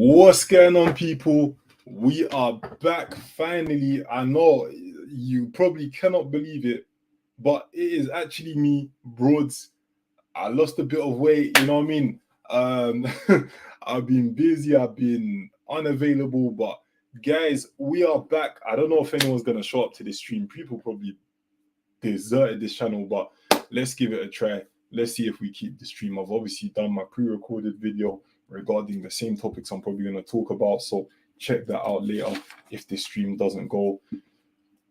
What's going on, people? We are back finally. I know you probably cannot believe it, but it is actually me, Broads. I lost a bit of weight, you know what I mean? Um, I've been busy, I've been unavailable, but guys, we are back. I don't know if anyone's gonna show up to this stream. People probably deserted this channel, but let's give it a try. Let's see if we keep the stream. I've obviously done my pre-recorded video regarding the same topics I'm probably going to talk about, so check that out later if this stream doesn't go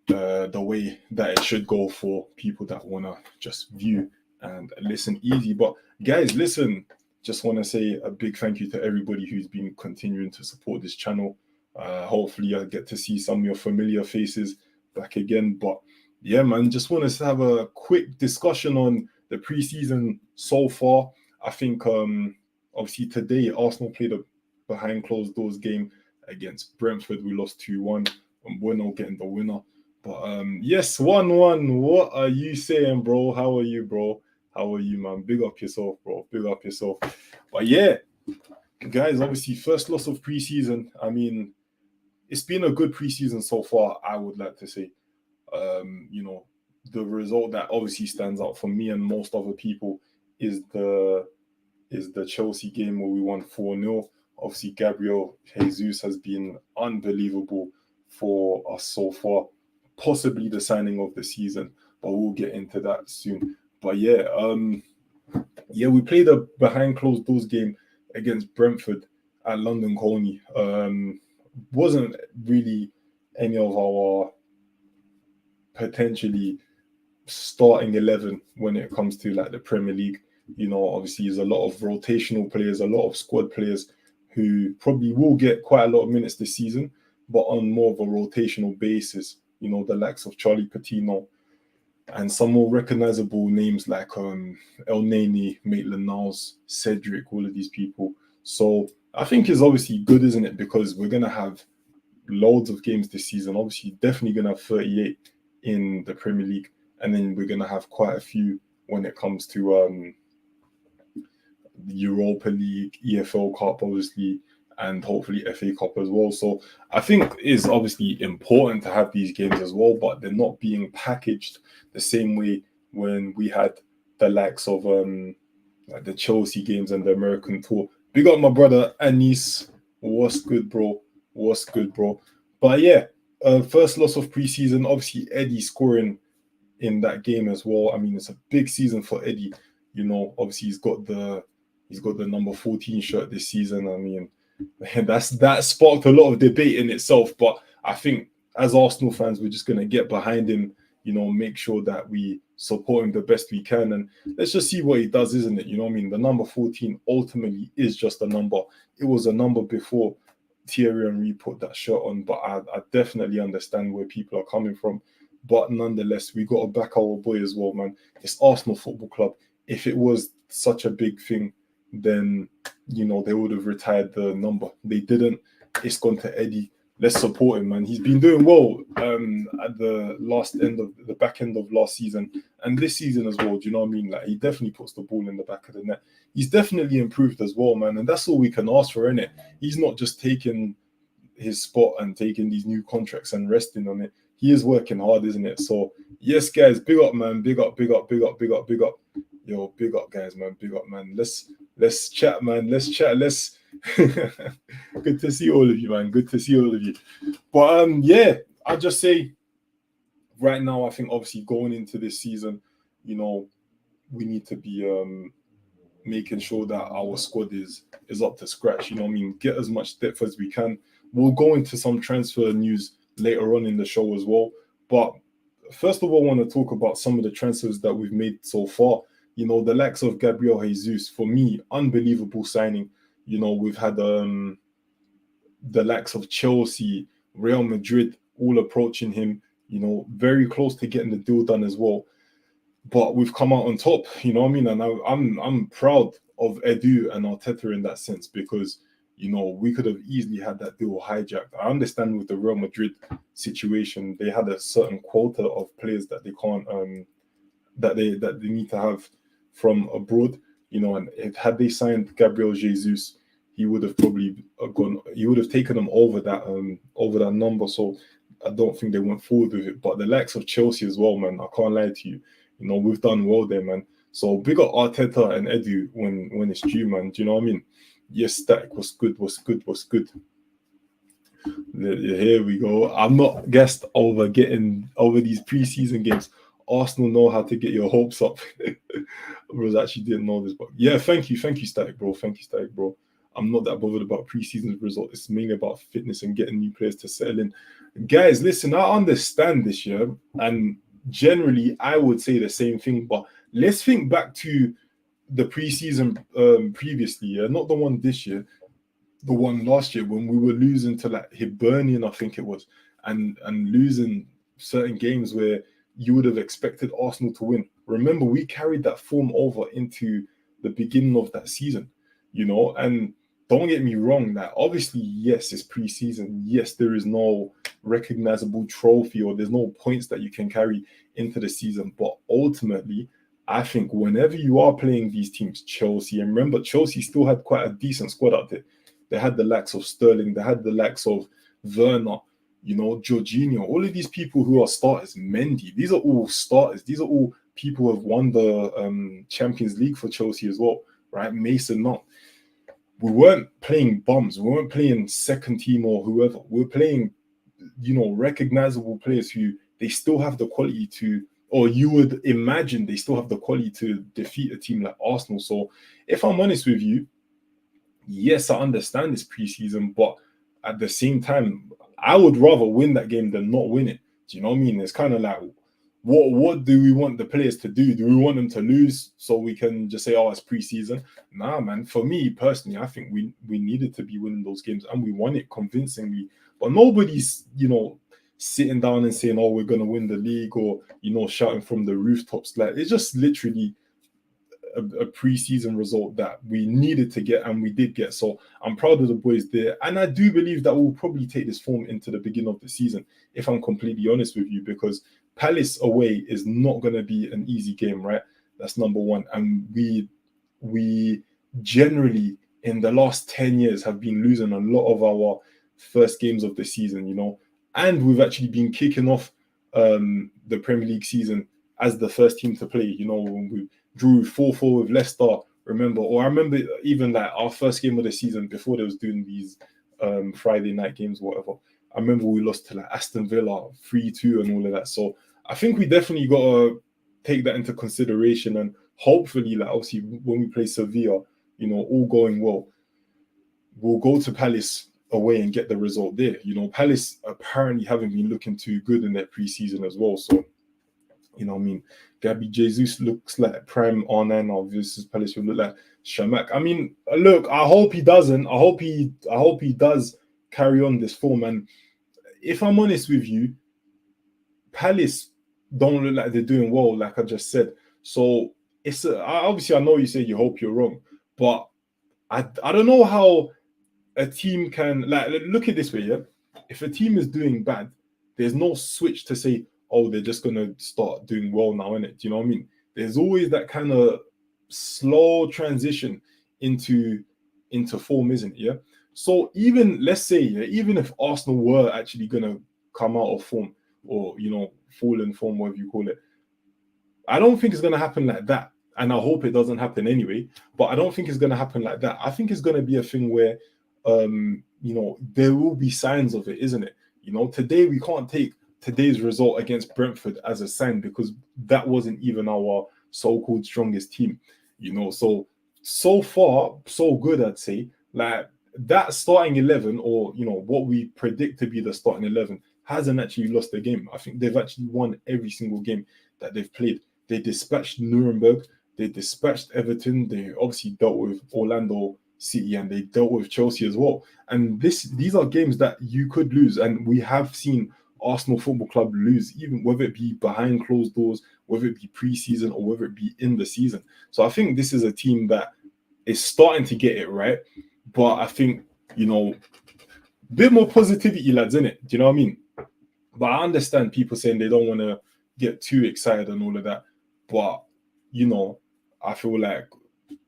the way that it should go for people that want to just view and listen easy. But guys, listen, just want to say a big thank you to everybody who's been continuing to support this channel. Hopefully I get to see some of your familiar faces back again. But yeah, man, just want to have a quick discussion on the preseason so far. I think obviously today Arsenal played a behind closed doors game against Brentford. We lost 2-1 and Bueno getting the winner. But yes, 1-1. What are you saying, bro? How are you, bro? How are you, man? Big up yourself, bro. Big up yourself. But yeah, guys, obviously first loss of preseason. I mean, it's been a good preseason so far, I would like to say. The result that obviously stands out for me and most other people is the Chelsea game where we won 4-0. Obviously, Gabriel Jesus has been unbelievable for us so far, possibly the signing of the season, but we'll get into that soon. But yeah, we played a behind closed doors game against Brentford at London Colney. Wasn't really any of our potentially starting 11 when it comes to like the Premier League. Obviously there's a lot of rotational players, a lot of squad players who probably will get quite a lot of minutes this season, but on more of a rotational basis. The likes of Charlie Patino and some more recognizable names like El Neni, Maitland-Niles, Cedric, all of these people. So I think it's obviously good, isn't it? Because we're going to have loads of games this season. Obviously, definitely going to have 38 in the Premier League. And then we're going to have quite a few when it comes to the Europa League, EFL Cup, obviously, and hopefully FA Cup as well. So I think it's obviously important to have these games as well, but they're not being packaged the same way when we had the likes of like the Chelsea games and the American tour. Big up my brother Anis. What's good, bro? What's good, bro? But yeah, first loss of preseason. Obviously, Eddie scoring in that game as well. I mean, it's a big season for Eddie. Obviously he's got the number 14 shirt this season. I mean, that sparked a lot of debate in itself. But I think as Arsenal fans, we're just gonna get behind him. Make sure that we support him the best we can, and let's just see what he does, isn't it? I mean, the number 14 ultimately is just a number. It was a number before Thierry Henry put that shirt on, but I definitely understand where people are coming from. But nonetheless, we got to back our boy as well, man. It's Arsenal Football Club. If it was such a big thing, then, they would have retired the number. They didn't. It's gone to Eddie. Let's support him, man. He's been doing well at the back end of last season and this season as well. Do you know what I mean? Like, he definitely puts the ball in the back of the net. He's definitely improved as well, man. And that's all we can ask for, innit? He's not just taking his spot and taking these new contracts and resting on it. He is working hard, isn't it? So yes, guys, big up, man. Big up, big up, big up, big up, big up. Yo, big up, guys, man. Big up, man. Let's chat, man. Let's chat. Good to see all of you, man. Good to see all of you. But yeah, I just say right now, I think obviously going into this season, we need to be making sure that our squad is up to scratch. I mean, get as much depth as we can. We'll go into some transfer news later on in the show as well. But first of all, I want to talk about some of the transfers that we've made so far. The likes of Gabriel Jesus, for me, unbelievable signing. We've had the likes of Chelsea, Real Madrid, all approaching him, very close to getting the deal done as well. But we've come out on top, you know what I mean? And I'm proud of Edu and Arteta in that sense, because we could have easily had that deal hijacked. I understand with the Real Madrid situation, they had a certain quota of players that they can't that they need to have from abroad, and had they signed Gabriel Jesus, he would have probably gone. He would have taken them over that number. So I don't think they went forward with it. But the likes of Chelsea as well, man. I can't lie to you. You know, we've done well there, man. So big up Arteta and Edu when it's due, man. Do you know what I mean? Yes, Static was good. Here we go. I'm not guessed over these preseason games. Arsenal know how to get your hopes up. I actually didn't know this, but yeah, thank you, Static, bro. Thank you, Static, bro. I'm not that bothered about preseason result. It's mainly about fitness and getting new players to settle in. Guys, listen, I understand this year, and generally I would say the same thing, but let's think back to the preseason previously, yeah, not the one this year, the one last year when we were losing to like Hibernian, I think it was, and losing certain games where you would have expected Arsenal to win. Remember, we carried that form over into the beginning of that season, you know, and don't get me wrong, that obviously, yes, it's preseason. Yes, there is no recognizable trophy or there's no points that you can carry into the season. But ultimately, I think whenever you are playing these teams, Chelsea, and remember, Chelsea still had quite a decent squad out there. They had the likes of Sterling, they had the likes of Werner, you know, Jorginho, all of these people who are starters, Mendy, these are all starters. These are all people who have won the Champions League for Chelsea as well, right? Mason Mount. We weren't playing bums. We weren't playing second team or whoever. We were playing, you know, recognizable players who they still have the quality to, or you would imagine they still have the quality to defeat a team like Arsenal. So if I'm honest with you, yes, I understand this preseason, but at the same time, I would rather win that game than not win it. Do you know what I mean? It's kind of like, what do we want the players to do? Do we want them to lose so we can just say, oh, it's preseason? Nah, man. For me personally, I think we needed to be winning those games, and we won it convincingly. But nobody's, you know, sitting down and saying, oh, we're going to win the league, or, you know, shouting from the rooftops. Like, it's just literally a preseason result that we needed to get, and we did get. So I'm proud of the boys there, and I do believe that we'll probably take this form into the beginning of the season, if I'm completely honest with you, because Palace away is not going to be an easy game, right? That's number one. And we generally in the last 10 years have been losing a lot of our first games of the season, you know, and we've actually been kicking off the Premier League season as the first team to play, you know, when we drew 4-4 with Leicester, remember, or I remember even like our first game of the season before they was doing these Friday night games, whatever. I remember we lost to like Aston Villa 3-2 and all of that. So I think we definitely got to take that into consideration, and hopefully, like obviously when we play Sevilla, you know, all going well, we'll go to Palace away and get the result there. You know, Palace apparently haven't been looking too good in their preseason as well. So, you know what I mean? Gabby Jesus looks like prime R9 versus Palace will look like Shamak. I mean, look, I hope he doesn't. I hope he does carry on this form. And if I'm honest with you, Palace don't look like they're doing well, like I just said. So it's obviously I know you say you hope you're wrong, but I don't know how a team can, like, look at it this way, yeah. If a team is doing bad, there's no switch to say, oh, they're just gonna start doing well now, innit? Do you know what I mean? There's always that kind of slow transition into form, isn't it? Yeah. So even let's say, yeah, even if Arsenal were actually gonna come out of form, or you know, fall in form, whatever you call it, I don't think it's gonna happen like that. And I hope it doesn't happen anyway, but I don't think it's gonna happen like that. I think it's gonna be a thing where you know, there will be signs of it, isn't it? You know, today we can't take today's result against Brentford as a sign, because that wasn't even our so-called strongest team, you know. So far, so good, I'd say. Like that starting 11, or you know, what we predict to be the starting 11, hasn't actually lost a game. I think they've actually won every single game that they've played. They dispatched Nuremberg, they dispatched Everton, they obviously dealt with Orlando City, and they dealt with Chelsea as well. And these are games that you could lose, and we have seen Arsenal Football Club lose, even whether it be behind closed doors, whether it be preseason, or whether it be in the season. So I think this is a team that is starting to get it right. But I think, you know, a bit more positivity, lads, in it. Do you know what I mean? But I understand people saying they don't want to get too excited and all of that. But, you know, I feel like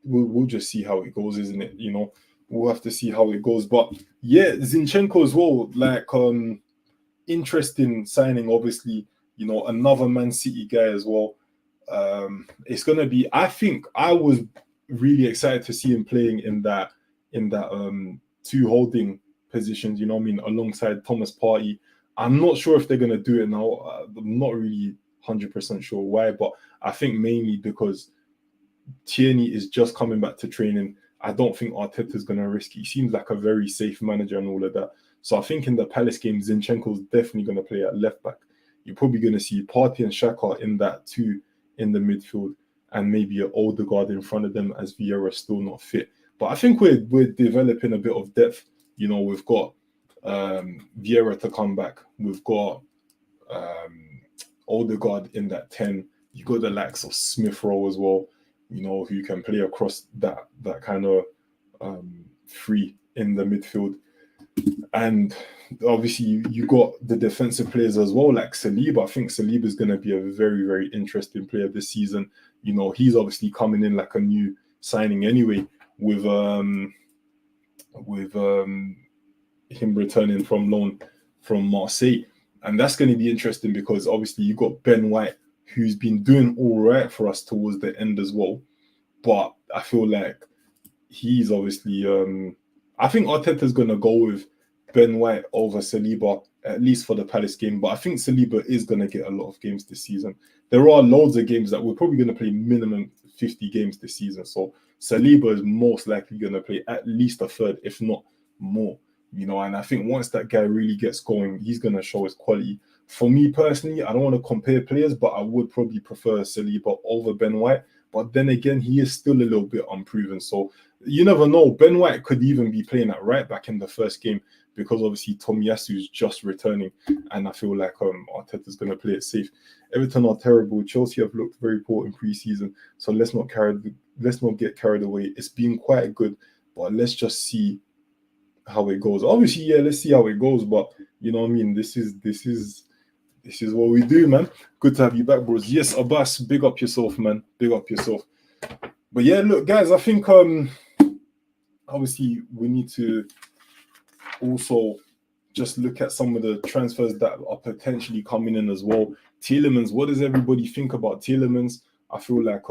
we'll just see how it goes, isn't it? You know, we'll have to see how it goes. But yeah, Zinchenko as well, like interesting signing, obviously, another Man City guy as well. It's gonna be, I think I was really excited to see him playing in that two holding positions, you know what I mean, alongside Thomas Partey. I'm not sure if they're gonna do it now. I'm not really 100% sure why, but I think mainly because Tierney is just coming back to training. I don't think Arteta's going to risk it. He seems like a very safe manager and all of that. So I think in the Palace game, Zinchenko's definitely going to play at left back. You're probably going to see Partey and Xhaka in that too in the midfield, and maybe an Odegaard in front of them as Vieira's still not fit. But I think we're developing a bit of depth. We've got Vieira to come back. We've got Odegaard in that 10. You got the likes of Smith Rowe as well, who can play across that kind of free in the midfield. And obviously you got the defensive players as well, like Saliba. I think Saliba is going to be a very, very interesting player this season. He's obviously coming in like a new signing anyway, with him returning from loan from Marseille. And that's going to be interesting because obviously you got Ben White, who's been doing all right for us towards the end as well. But I feel like he's obviously, I think Arteta's going to go with Ben White over Saliba, at least for the Palace game. But I think Saliba is going to get a lot of games this season. There are loads of games that we're probably going to play minimum 50 games this season. So Saliba is most likely going to play at least a third, if not more. And I think once that guy really gets going, he's going to show his quality. For me personally, I don't want to compare players, but I would probably prefer Saliba over Ben White. But then again, he is still a little bit unproven. So you never know. Ben White could even be playing at right back in the first game because obviously Tomiyasu is just returning. And I feel like Arteta's going to play it safe. Everton are terrible. Chelsea have looked very poor in pre-season. So let's not get carried away. It's been quite good, but let's just see how it goes. Obviously, yeah, let's see how it goes. But you know what I mean? This is what we do, man. Good to have you back, bros. Yes, Abbas, big up yourself, man. Big up yourself. But yeah, look, guys, I think obviously we need to also just look at some of the transfers that are potentially coming in as well. Tielemans, what does everybody think about Tielemans? I feel like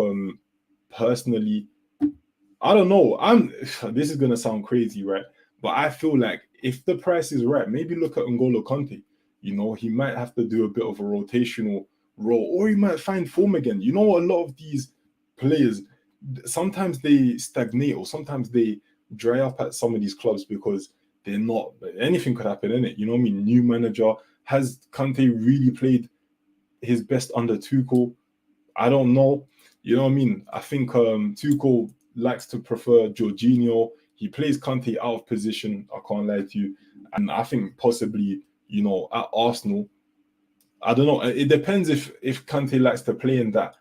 personally, I don't know. This is gonna sound crazy, right? But I feel like if the price is right, maybe look at N'Golo Kante. He might have to do a bit of a rotational role, or he might find form again. A lot of these players, sometimes they stagnate or sometimes they dry up at some of these clubs because they're not, anything could happen in it. You know what I mean? New manager. Has Kante really played his best under Tuchel? I don't know. You know what I mean? I think Tuchel likes to prefer Jorginho. He plays Kante out of position, I can't lie to you. And I think possibly, at Arsenal, I don't know. It depends if Kante likes to play in that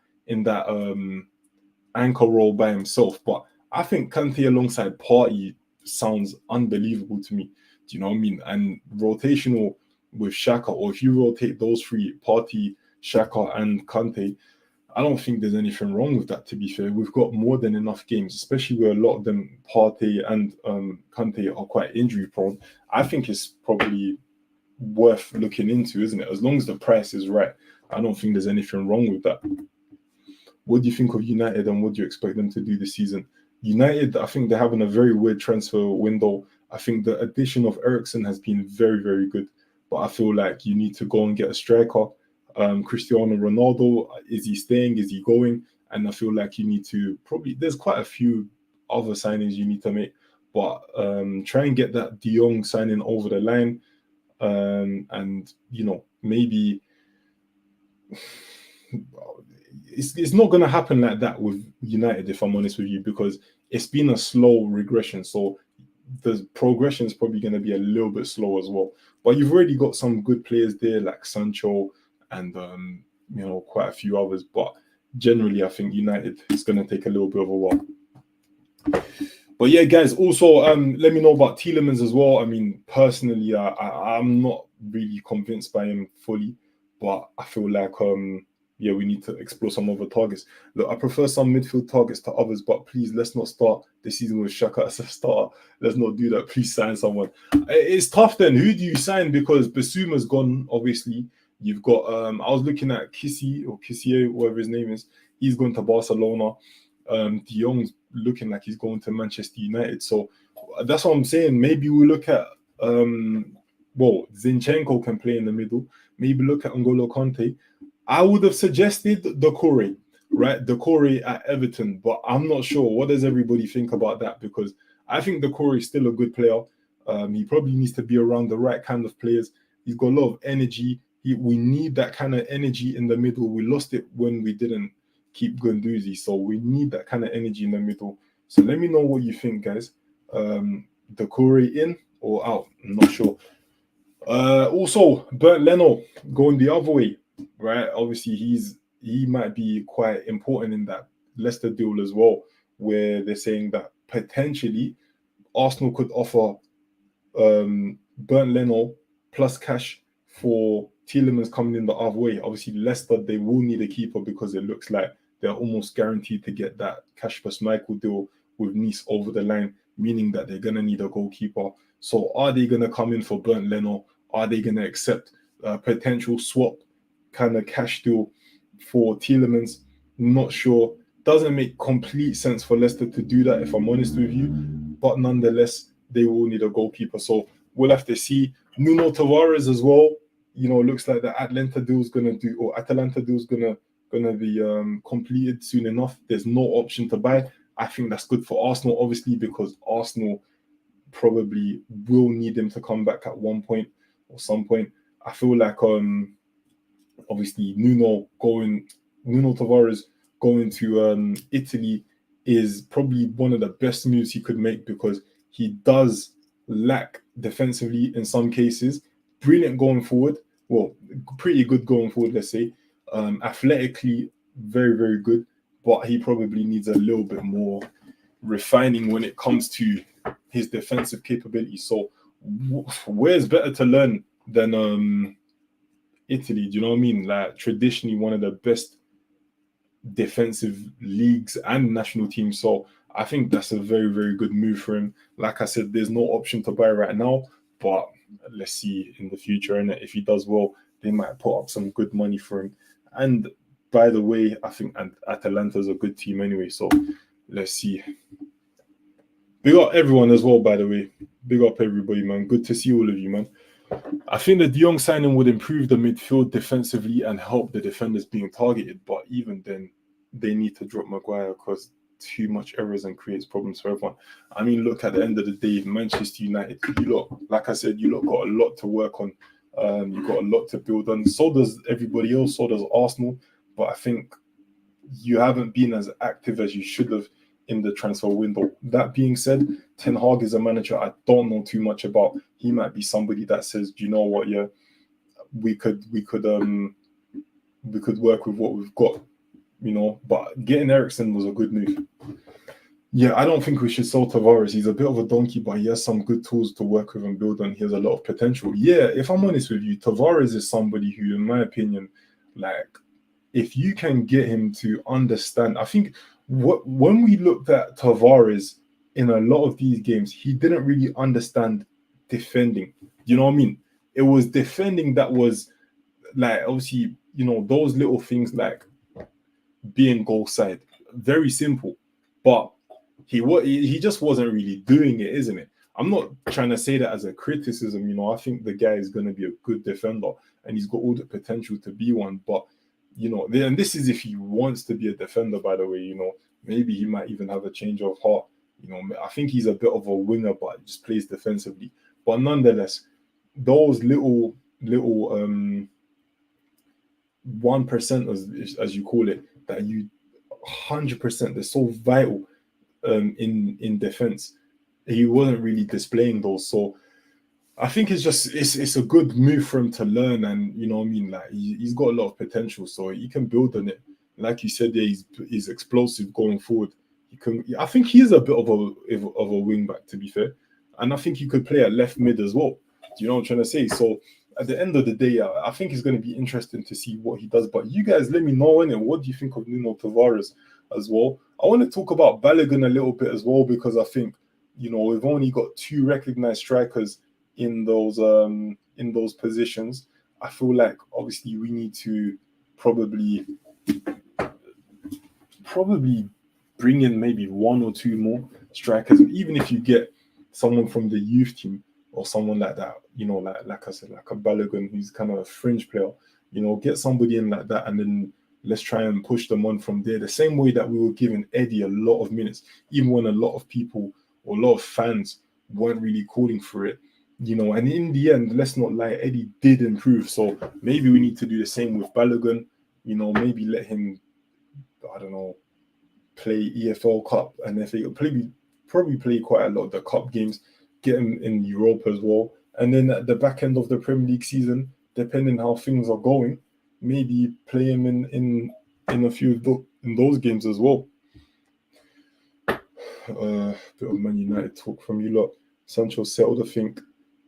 anchor role by himself. But I think Kante alongside Partey sounds unbelievable to me. Do you know what I mean? And rotational with Xhaka, or if you rotate those three, Partey, Xhaka, and Kante, I don't think there's anything wrong with that, to be fair. We've got more than enough games, especially where a lot of them, Partey and Kante, are quite injury prone. I think it's probably worth looking into, isn't it? As long as the price is right, I don't think there's anything wrong with that. What do you think of United and what do you expect them to do this season? United, I think they're having a very weird transfer window. I think the addition of Eriksen has been very, very good. But I feel like you need to go and get a striker. Cristiano Ronaldo, is he staying? Is he going? And I feel like you need to there's quite a few other signings you need to make, but try and get that De Jong signing over the line. And maybe it's not going to happen like that with United, if I'm honest with you, because it's been a slow regression. So the progression is probably going to be a little bit slow as well. But you've already got some good players there like Sancho and quite a few others. But generally, I think United is going to take a little bit of a while. But yeah, guys, also let me know about Tielemans as well. I mean, personally, I'm not really convinced by him fully, but I feel like yeah, we need to explore some other targets. Look, I prefer some midfield targets to others, but please, let's not start the season with Xhaka as a starter. Let's not do that. Please sign someone. It's tough then. Who do you sign? Because Basuma's gone, obviously. You've got, I was looking at Kissie, whatever his name is. He's going to Barcelona. De Jong's looking like he's going to Manchester United. So that's what I'm saying. Maybe we look at, Zinchenko can play in the middle. Maybe look at N'Golo Kante. I would have suggested Doucouré, right? Doucouré at Everton, but I'm not sure. What does everybody think about that? Because I think Doucouré is still a good player. He probably needs to be around the right kind of players. He's got a lot of energy. We need that kind of energy in the middle. We lost it when we didn't keep Guendouzi, so we need that kind of energy in the middle. So let me know what you think, guys. Doucouré in or out? I'm not sure. Also, Bernd Leno going the other way, right? Obviously, he might be quite important in that Leicester deal as well, where they're saying that potentially Arsenal could offer Bernd Leno plus cash for Tielemans coming in the other way. Obviously, Leicester, they will need a keeper because it looks like they're almost guaranteed to get that Cash plus Michael deal with Nice over the line, meaning that they're going to need a goalkeeper. So are they going to come in for Bernd Leno? Are they going to accept a potential swap kind of cash deal for Tielemans? Not sure. Doesn't make complete sense for Leicester to do that, if I'm honest with you. But nonetheless, they will need a goalkeeper. So we'll have to see. Nuno Tavares as well. Looks like the Atalanta deal is going to be completed soon enough. There's no option to buy. I think that's good for Arsenal, obviously, because Arsenal probably will need him to come back at one point or some point. I feel like obviously Nuno Tavares going to Italy is probably one of the best moves he could make, because he does lack defensively in some cases. Brilliant going forward. Well, pretty good going forward, let's say. Athletically, very, very good. But he probably needs a little bit more refining when it comes to his defensive capability. So where's better to learn than Italy? Do you know what I mean? Like, traditionally one of the best defensive leagues and national teams. So I think that's a very, very good move for him. Like I said, there's no option to buy right now, but let's see in the future. And if he does well, they might put up some good money for him. And by the way, I think Atalanta's a good team anyway. So let's see. Big up everyone as well, by the way. Big up everybody, man. Good to see all of you, man. I think the De Jong signing would improve the midfield defensively and help the defenders being targeted. But even then, they need to drop Maguire because too much errors and creates problems for everyone. I mean, look, at the end of the day, Manchester United, you lot, like I said, you lot got a lot to work on. You've got a lot to build on. So does everybody else. So does Arsenal. But I think you haven't been as active as you should have in the transfer window. That being said, Ten Hag is a manager I don't know too much about. He might be somebody that says, do you know what? Yeah, we could work with what we've got, But getting Eriksen was a good move. Yeah, I don't think we should sell Tavares. He's a bit of a donkey, but he has some good tools to work with and build on. He has a lot of potential. Yeah, if I'm honest with you, Tavares is somebody who, in my opinion, like, if you can get him to understand, I think when we looked at Tavares in a lot of these games, he didn't really understand defending. You know what I mean? It was defending that was like, obviously, those little things like being goal side, very simple, but he just wasn't really doing it, isn't it? I'm not trying to say that as a criticism. I think the guy is going to be a good defender and he's got all the potential to be one, but and this is if he wants to be a defender, by the way. Maybe he might even have a change of heart. I think he's a bit of a winger, but he just plays defensively. But nonetheless, those little 1%, as you call it, that you 100%, they're so vital in defense. He wasn't really displaying those. So I think it's a good move for him to learn, and like he's got a lot of potential, so he can build on it. Like you said, yeah, he's explosive going forward. I think he's a bit of a wing back, to be fair, and I think he could play at left mid as well. Do you know what I'm trying to say? So at the end of the day, I think it's going to be interesting to see what he does. But you guys, let me know, innit? What do you think of Nuno Tavares as well? I want to talk about Balogun a little bit as well, because I think, we've only got 2 recognized strikers in those positions. I feel like obviously we need to probably bring in maybe 1 or 2 more strikers, even if you get someone from the youth team or someone like that, like I said, like a Balogun who's kind of a fringe player, get somebody in like that, and then let's try and push them on from there. The same way that we were giving Eddie a lot of minutes, even when a lot of people or a lot of fans weren't really calling for it, and in the end, let's not lie, Eddie did improve. So maybe we need to do the same with Balogun, maybe let him, I don't know, play EFL Cup and FA, probably play quite a lot of the cup games, get him in Europe as well. And then at the back end of the Premier League season, depending how things are going, maybe play him in a few in those games as well. Bit of Man United talk from you lot. Sancho settled, I think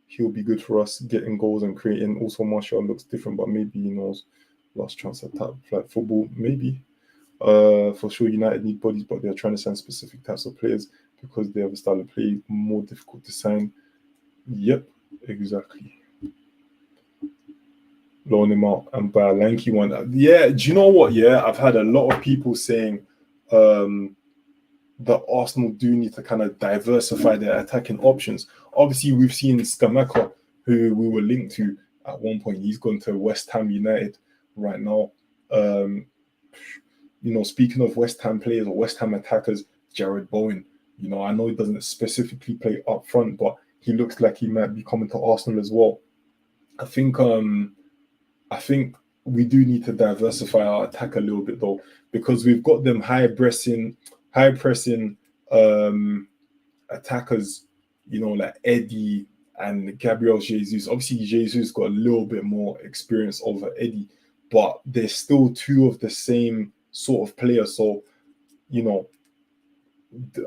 he'll be good for us, getting goals and creating. Also, Martial looks different, but maybe he knows last chance at top flight football. Maybe. For sure, United need bodies, but they're trying to sign specific types of players because they have a style of play more difficult to sign. Yep, exactly. Loan him out and buy a lanky one. Yeah, do you know what? Yeah, I've had a lot of people saying that Arsenal do need to kind of diversify their attacking options. Obviously, we've seen Scamacca, who we were linked to at one point. He's gone to West Ham United right now. Speaking of West Ham players or West Ham attackers, Jared Bowen, I know he doesn't specifically play up front, but he looks like he might be coming to Arsenal as well. I think we do need to diversify our attack a little bit though, because we've got them high pressing attackers, like Eddie and Gabriel Jesus. Obviously, Jesus got a little bit more experience over Eddie, but they're still 2 of the same sort of player. So,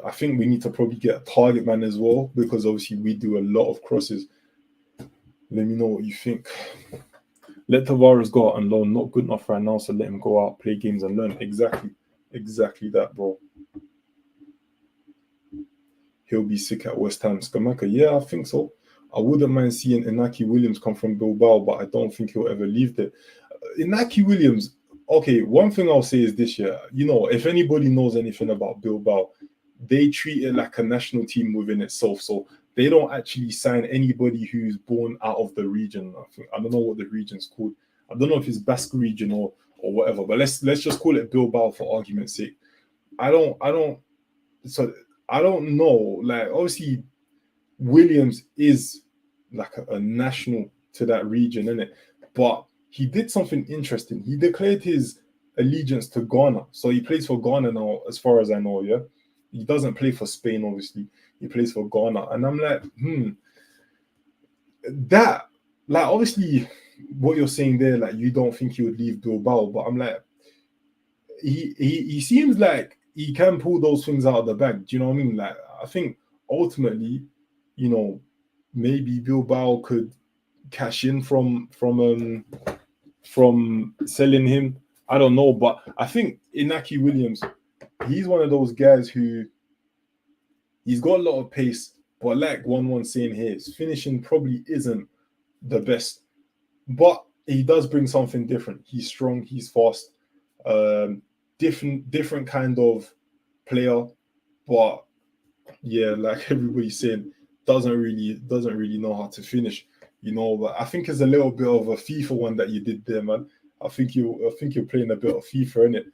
I think we need to probably get a target man as well, because obviously we do a lot of crosses. Let me know what you think. Let Tavares go out on loan. Not good enough right now, so let him go out, play games and learn. Exactly that, bro. He'll be sick at West Ham. Scamacca, yeah, I think so. I wouldn't mind seeing Inaki Williams come from Bilbao, but I don't think he'll ever leave there. Inaki Williams, okay, one thing I'll say is this year, if anybody knows anything about Bilbao, they treat it like a national team within itself. So they don't actually sign anybody who's born out of the region. I don't know what the region's called. I don't know if it's Basque region or whatever, but let's just call it Bilbao for argument's sake. I don't know. Like, obviously, Williams is like a national to that region, innit? But he did something interesting. He declared his allegiance to Ghana. So he plays for Ghana now, as far as I know, yeah? He doesn't play for Spain, obviously. He plays for Ghana. And I'm like, that, like, obviously, what you're saying there, like, you don't think he would leave Bilbao, but I'm like, he seems like he can pull those things out of the bag. Do you know what I mean? Like, I think ultimately, maybe Bilbao could cash in from selling him. I don't know, but I think Inaki Williams, he's one of those guys who he's got a lot of pace, but like one saying here, his finishing probably isn't the best, but he does bring something different. He's strong, he's fast, different kind of player, but yeah, like everybody's saying, doesn't really know how to finish. But I think it's a little bit of a FIFA one that you did there, man. I think you're playing a bit of FIFA, innit?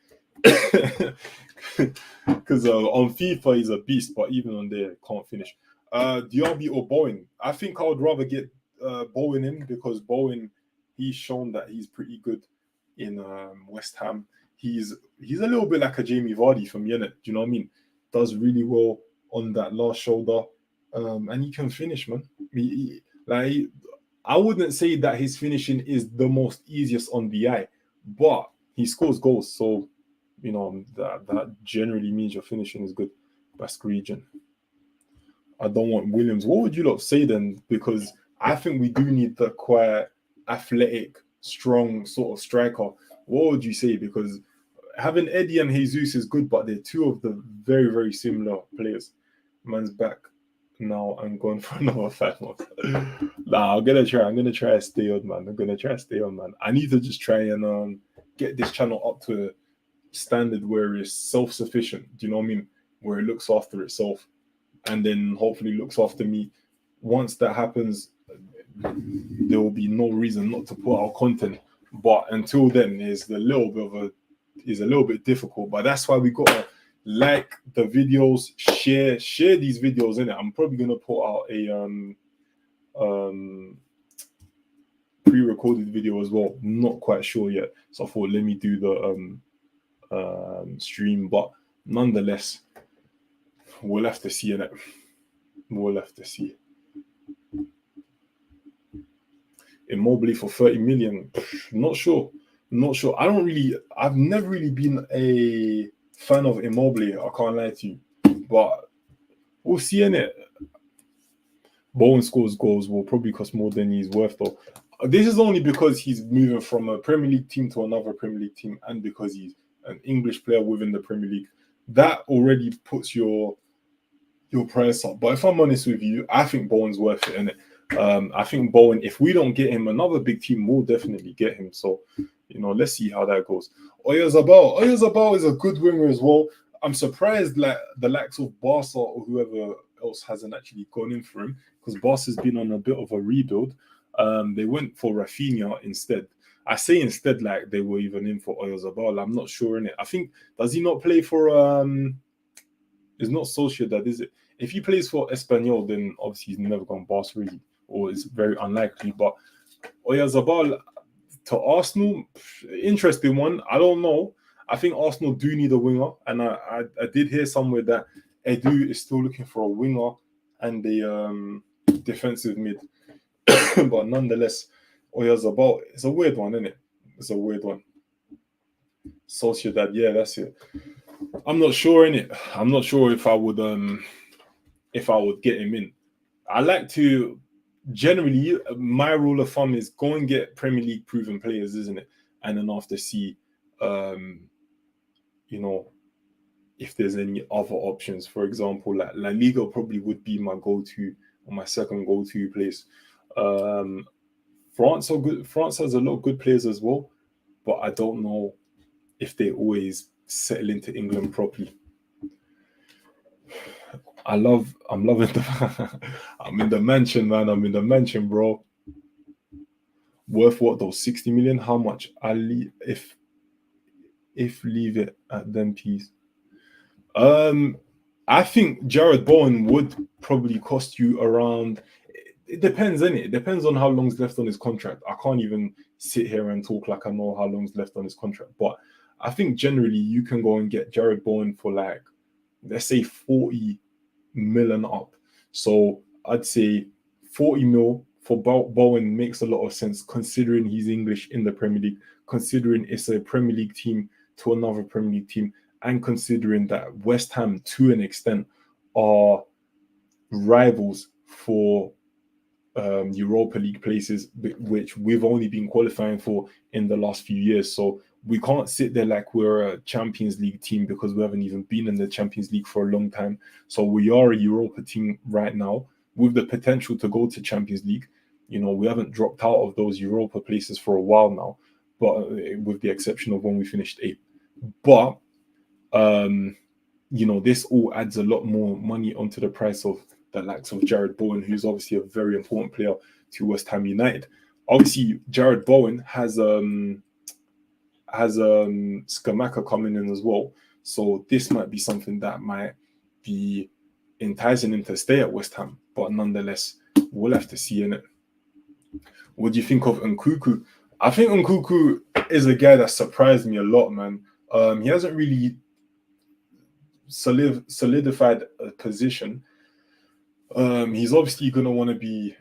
Because on FIFA he's a beast, but even on there can't finish. Diaby or Bowen? I think I would rather get Bowen in, because Bowen, he's shown that he's pretty good in West Ham. He's a little bit like a Jamie Vardy from Yenet. Do you know what I mean? Does really well on that last shoulder, and he can finish, man. I wouldn't say that his finishing is the most easiest on the eye, but he scores goals, so that generally means your finishing is good. Basque region. I don't want Williams. What would you lot say then? Because I think we do need the quiet athletic, strong sort of striker, what would you say? Because having Eddie and Jesus is good, but they're two of the very, very similar players. Man's back now and going for another 5 months. Nah, I'm gonna try. I'm gonna try to stay on, man. I'm gonna try to stay on, man. I need to just try and get this channel up to a standard where it's self-sufficient. Do you know what I mean? Where it looks after itself, and then hopefully looks after me. Once that happens, there will be no reason not to put out content. But until then, it's a little bit difficult. But that's why we gotta like the videos, share these videos in it. I'm probably gonna put out a pre-recorded video as well. Not quite sure yet. So I thought let me do the stream, but nonetheless, we'll have to see in it. We'll have to see. Immobile for 30 million. Not sure. I've never really been a fan of Immobile. I can't lie to you. But we'll see in it. Bowen scores goals will probably cost more than he's worth, though. This is only because he's moving from a Premier League team to another Premier League team, and because he's an English player within the Premier League. That already puts your price up. But if I'm honest with you, I think Bowen's worth it, innit? I think Bowen, if we don't get him, another big team will definitely get him. So, let's see how that goes. Oyarzabal is a good winger as well. I'm surprised like the likes of Barca or whoever else hasn't actually gone in for him, because Barca's been on a bit of a rebuild. They went for Rafinha instead. I say instead like they were even in for Oyarzabal. I'm not sure in it. I think, does he not play for it's not Sociedad, is it? If he plays for Espanyol, then obviously he's never gone Barca really, or it's very unlikely. But Oyarzabal to Arsenal, interesting one. I don't know. I think Arsenal do need a winger, and I did hear somewhere that Edu is still looking for a winger and a defensive mid. But nonetheless, Oyarzabal, it's a weird one, isn't it? It's a weird one. Sociedad, yeah, that's it. I'm not sure in it. I'm not sure if I would get him in. I like to generally, my rule of thumb is go and get Premier League proven players, isn't it? And then after see if there's any other options. For example, like La Liga probably would be my go-to or my second go-to place. France are good. France has a lot of good players as well, but I don't know if they always settle into England properly. I'm loving I'm in the mansion, man. I'm in the mansion, bro. Worth what though? 60 million? How much? If leave it at them, please. I think Jared Bowen would probably cost you around. It depends, innit? It depends on how long's left on his contract. I can't even sit here and talk like I know how long's left on his contract. But I think generally you can go and get Jared Bowen for like, let's say 40 million up. So I'd say 40 mil for Bowen makes a lot of sense, considering he's English in the Premier League, considering it's a Premier League team to another Premier League team, and considering that West Ham, to an extent, are rivals for Europa League places, which we've only been qualifying for in the last few years. So we can't sit there like we're a Champions League team, because we haven't even been in the Champions League for a long time. So we are a Europa team right now with the potential to go to Champions League. We haven't dropped out of those Europa places for a while now, but with the exception of when we finished 8th. But this all adds a lot more money onto the price of the likes of Jared Bowen, who's obviously a very important player to West Ham United. Obviously, Jared Bowen has Scamacca coming in as well, so this might be something that might be enticing him to stay at West Ham. But nonetheless, we'll have to see in it. What do you think of Nkunku? I think Nkunku is a guy that surprised me a lot, man. He hasn't really solidified a position. He's obviously going to want to be,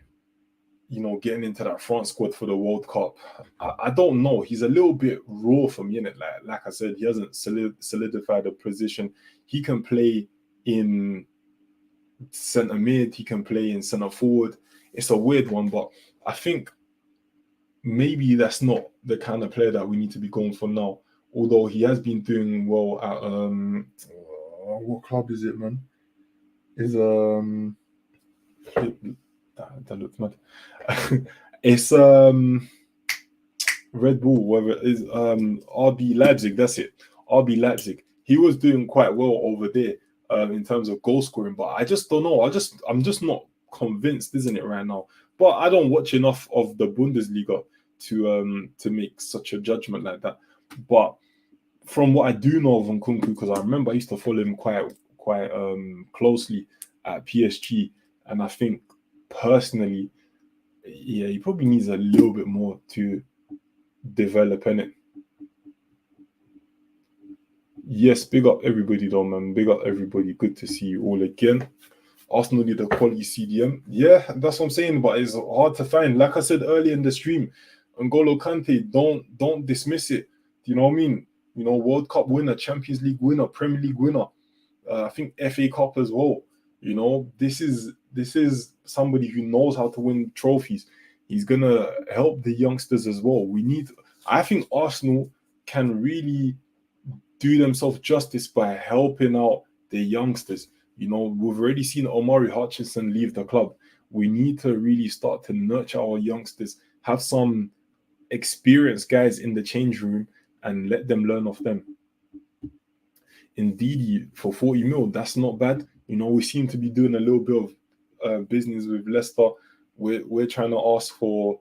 getting into that France squad for the World Cup. I don't know. He's a little bit raw for me, innit? Like I said, he hasn't solidified a position. He can play in centre mid. He can play in centre forward. It's a weird one, but I think maybe that's not the kind of player that we need to be going for now. Although he has been doing well at what club is it, man? Is that looks mad. It's Red Bull, whether it is RB Leipzig, that's it. RB Leipzig. He was doing quite well over there in terms of goal scoring, but I just don't know. I'm just not convinced, isn't it, right now? But I don't watch enough of the Bundesliga to make such a judgment like that. But from what I do know of Nkunku, because I remember I used to follow him quite closely at PSG, and I think personally, yeah, he probably needs a little bit more to develop in it. Yes, big up everybody though, man. Big up everybody. Good to see you all again. Arsenal need a quality CDM. Yeah, that's what I'm saying, but it's hard to find. Like I said earlier in the stream, N'Golo Kante, don't dismiss it. Do you know what I mean? You know, World Cup winner, Champions League winner, Premier League winner. I think FA Cup as well. You know, this is somebody who knows how to win trophies. He's gonna help the youngsters as well. I think Arsenal can really do themselves justice by helping out the youngsters. You know, we've already seen Omari Hutchinson leave the club. We need to really start to nurture our youngsters, have some experienced guys in the change room and let them learn off them. Indeed, for 40 mil, that's not bad. You know, we seem to be doing a little bit of business with Leicester. We're trying to ask for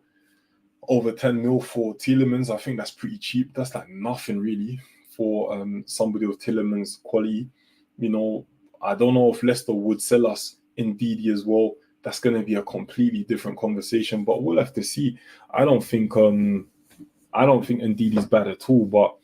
over 10 mil for Tielemans. I think that's pretty cheap. That's like nothing really for somebody with Tielemans' quality. You know, I don't know if Leicester would sell us Ndidi as well. That's going to be a completely different conversation, but we'll have to see. I don't think Ndidi's bad at all, but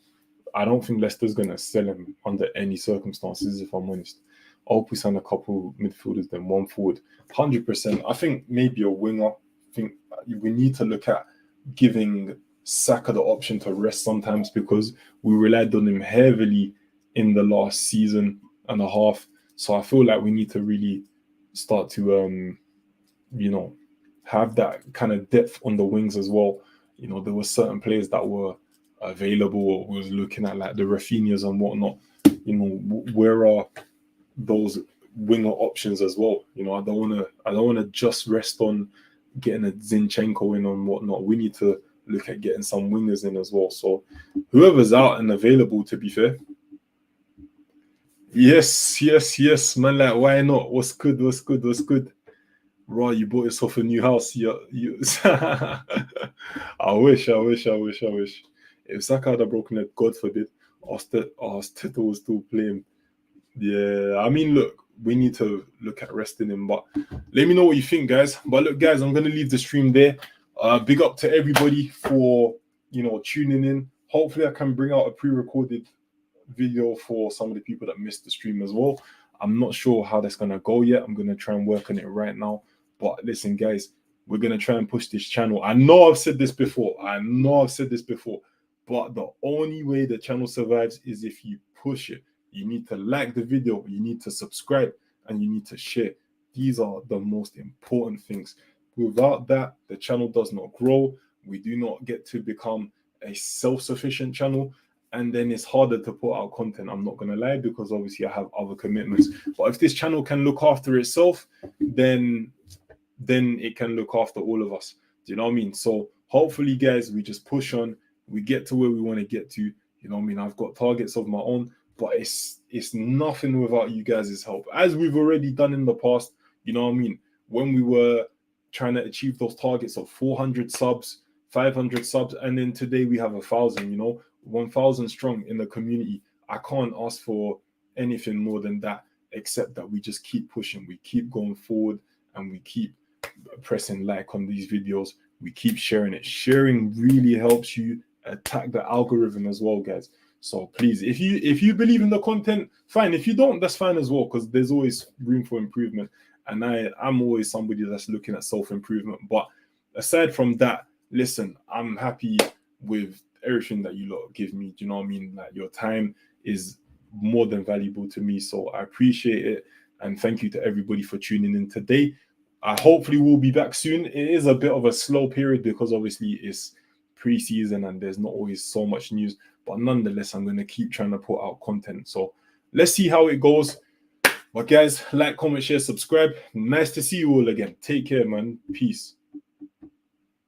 I don't think Leicester's going to sell him under any circumstances, if I'm honest. I hope we sign a couple midfielders, then one forward. 100%. I think maybe a winger. I think we need to look at giving Saka the option to rest sometimes because we relied on him heavily in the last season and a half. So I feel like we need to really start to, have that kind of depth on the wings as well. You know, there were certain players that were available or was looking at like the Rafinhas and whatnot. You know, where are those winger options as well? You know, I don't want to just rest on getting a Zinchenko in and whatnot. We need to look at getting some wingers in as well. So whoever's out and available, to be fair. Yes, man. Like, why not? What's good? Right, you bought yourself a new house. You I wish. If Saka had a broken leg, God forbid, Arteta was still playing. Yeah, I mean, look, we need to look at resting him. But let me know what you think, guys. But look, guys, I'm gonna leave the stream there. Big up to everybody for tuning in. Hopefully, I can bring out a pre-recorded video for some of the people that missed the stream as well. I'm not sure how that's gonna go yet. I'm gonna try and work on it right now. But listen, guys, we're gonna try and push this channel. I know I've said this before, but the only way the channel survives is if you push it. You need to like the video, you need to subscribe, and you need to share. These are the most important things. Without that, the channel does not grow. We do not get to become a self-sufficient channel, and then it's harder to put out content. I'm not going to lie, because obviously I have other commitments. But if this channel can look after itself, then it can look after all of us. Do you know what I mean? So hopefully, guys, we just push on. We get to where we want to get to. You know what I mean? I've got targets of my own, but it's nothing without you guys' help. As we've already done in the past, you know what I mean? When we were trying to achieve those targets of 400 subs, 500 subs, and then today we have 1,000, 1,000 strong in the community. I can't ask for anything more than that, except that we just keep pushing. We keep going forward, and we keep pressing like on these videos. We keep sharing it. Sharing really helps you attack the algorithm as well, guys. So please, if you believe in the content, fine. If you don't, that's fine as well, because there's always room for improvement. And I'm always somebody that's looking at self-improvement. But aside from that, listen, I'm happy with everything that you lot give me. Do you know what I mean? Like, your time is more than valuable to me. So I appreciate it. And thank you to everybody for tuning in today. Hopefully we'll be back soon. It is a bit of a slow period because obviously it's preseason and there's not always so much news. But nonetheless, I'm going to keep trying to put out content. So let's see how it goes. But guys, like, comment, share, subscribe. Nice to see you all again. Take care, man. Peace.